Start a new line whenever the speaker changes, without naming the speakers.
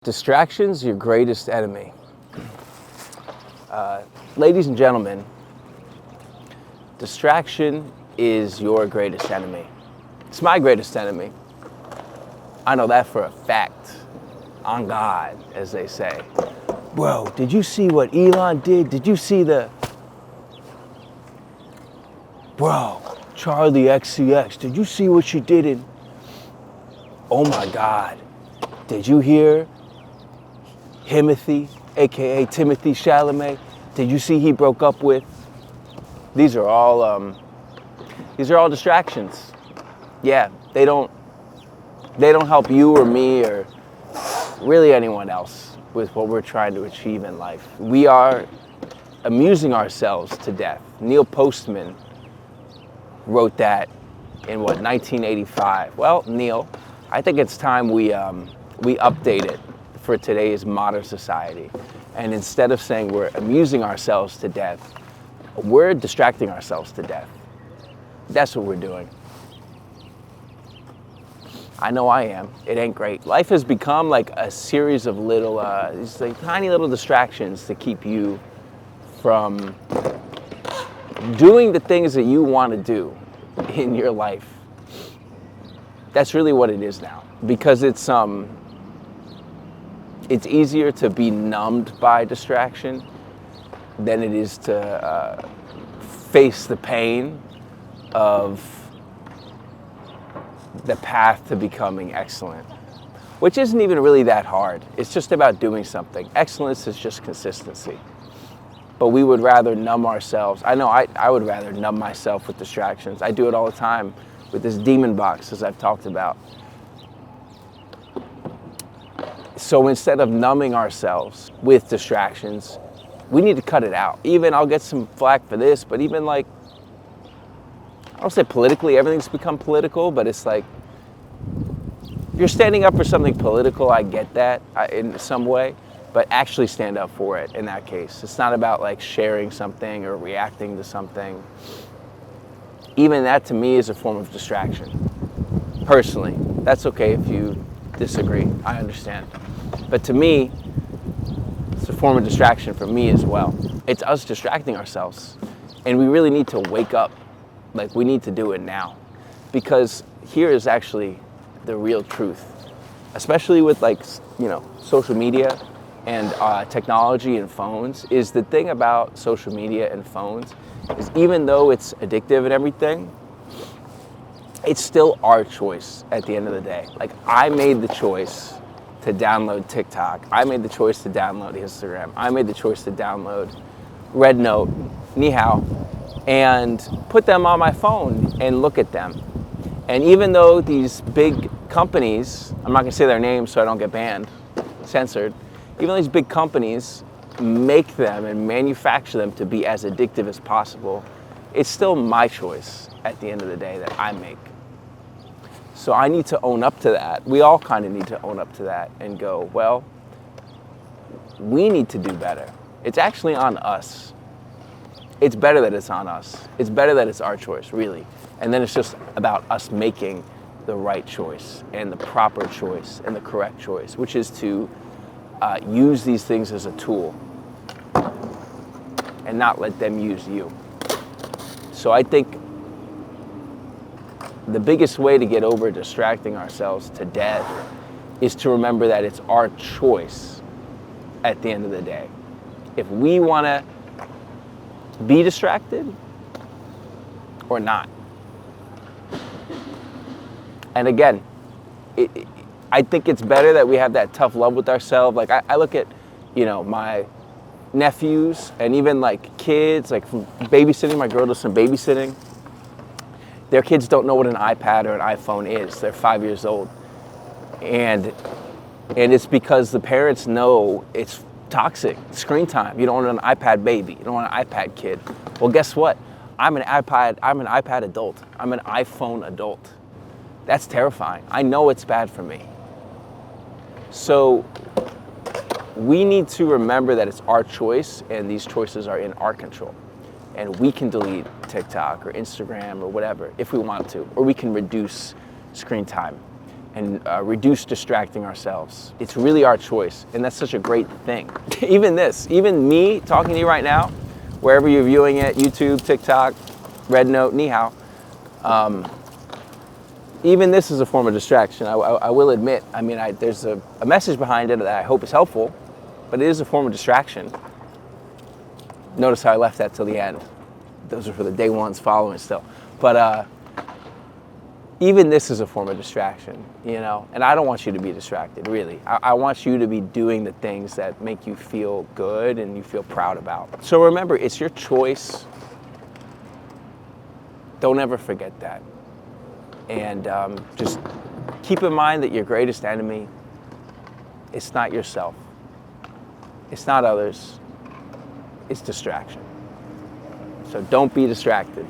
Distraction's your greatest enemy. Ladies and gentlemen, distraction is your greatest enemy. It's my greatest enemy. I know that for a fact. On God, as they say. Bro, did you see what Elon did? Did you see Bro, Charlie XCX, did you see what she did in... Oh my God, did you hear Timothy, aka Timothy Chalamet? Did you see he broke up with? These are all distractions. Yeah, they don't help you or me or really anyone else with what we're trying to achieve in life. We are amusing ourselves to death. Neil Postman wrote that in 1985. Well, Neil, I think it's time we update it for today's modern society. And instead of saying we're amusing ourselves to death, we're distracting ourselves to death. That's what we're doing. I know I am. It ain't great. Life has become like a series of little, these like tiny little distractions to keep you from doing the things that you want to do in your life. That's really what it is now. Because it's easier to be numbed by distraction than it is to face the pain of the path to becoming excellent, which isn't even really that hard. It's just about doing something. Excellence is just consistency. But we would rather numb ourselves. I know I would rather numb myself with distractions. I do it all the time with this demon box, as I've talked about. So instead of numbing ourselves with distractions, we need to cut it out. Even, I'll get some flack for this, but even like, I don't say politically, everything's become political, but it's like, if you're standing up for something political, I get that in some way, but actually stand up for it in that case. It's not about like sharing something or reacting to something. Even that to me is a form of distraction, personally. That's okay if you disagree, I understand. But to me, it's a form of distraction for me as well. It's us distracting ourselves. And we really need to wake up. Like, we need to do it now. Because here is actually the real truth. Especially with like, social media and technology and phones, is the thing about social media and phones is even though it's addictive and everything, it's still our choice at the end of the day. Like, I made the choice to download TikTok. I made the choice to download Instagram. I made the choice to download Red Note, Ni Hao, and put them on my phone and look at them. And even though these big companies, I'm not gonna say their names so I don't get banned, censored, even though these big companies make them and manufacture them to be as addictive as possible, it's still my choice at the end of the day that I make. So I need to own up to that. We all kind of need to own up to that and go, well, we need to do better. It's actually on us. It's better that it's on us. It's better that it's our choice, really. And then it's just about us making the right choice and the proper choice and the correct choice, which is to use these things as a tool and not let them use you. So I think the biggest way to get over distracting ourselves to death is to remember that it's our choice at the end of the day. If we want to be distracted or not. And again, I think it's better that we have that tough love with ourselves. Like I look at, my nephews and even like kids, like from babysitting, my girl does some babysitting. Their kids don't know what an iPad or an iPhone is. They're 5 years old. And it's because the parents know it's toxic, screen time. You don't want an iPad baby. You don't want an iPad kid. Well, guess what? I'm an iPad adult. I'm an iPhone adult. That's terrifying. I know it's bad for me. So we need to remember that it's our choice and these choices are in our control. And we can delete TikTok or Instagram or whatever if we want to, or we can reduce screen time. and reduce distracting ourselves. It's really our choice, and that's such a great thing. Even me talking to you right now, wherever you're viewing it, YouTube, TikTok, Red Note, ni hao, even this is a form of distraction, I will admit. I mean, there's a message behind it that I hope is helpful, but it is a form of distraction. Notice how I left that till the end. Those are for the day ones following still. But even this is a form of distraction, you know? And I don't want you to be distracted, really. I want you to be doing the things that make you feel good and you feel proud about. So remember, it's your choice. Don't ever forget that. And just keep in mind that your greatest enemy, it's not yourself. It's not others. It's distraction. So don't be distracted.